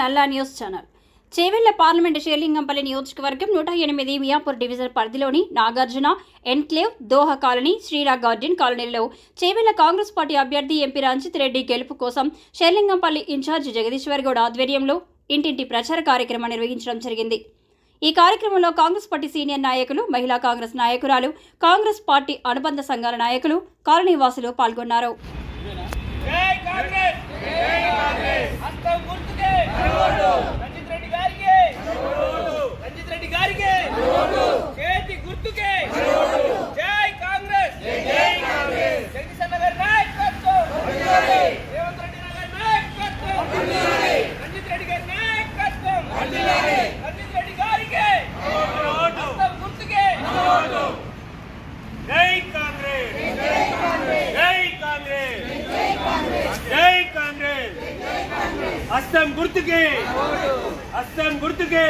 నల్లా news channel. Chevella parliament Serilingampally నియోజకవర్గం 108 Miyapur division పరిధిలోని నాగార్జున ఎన్క్లేవ్, దోహ కాలనీ, శ్రీరా గార్డెన్ కాలనీలో చేవెళ్ల కాంగ్రెస్ పార్టీ అభ్యర్థి ఎంపీ రంజిత్ రెడ్డి గెలుపు కోసం షేర్లింగంపల్లి ఇన్ఛార్జి జగదీశ్వర్ గౌడ్ ఆధ్వర్యంలో ఇంటింటి ప్రచార కార్యక్రమం నిర్వహించడం జరిగింది. ఈ కార్యక్రమంలో కాంగ్రెస్ పార్టీ సీనియర్ నాయకులు, మహిళా కాంగ్రెస్ నాయకురాలు, కాంగ్రెస్ పార్టీ అనుబంధ సంఘాల నాయకులు, కాలనీ వాసులు పాల్గొన్నారు. అస్తం గుర్తుకే, అస్తం గుర్తుకే.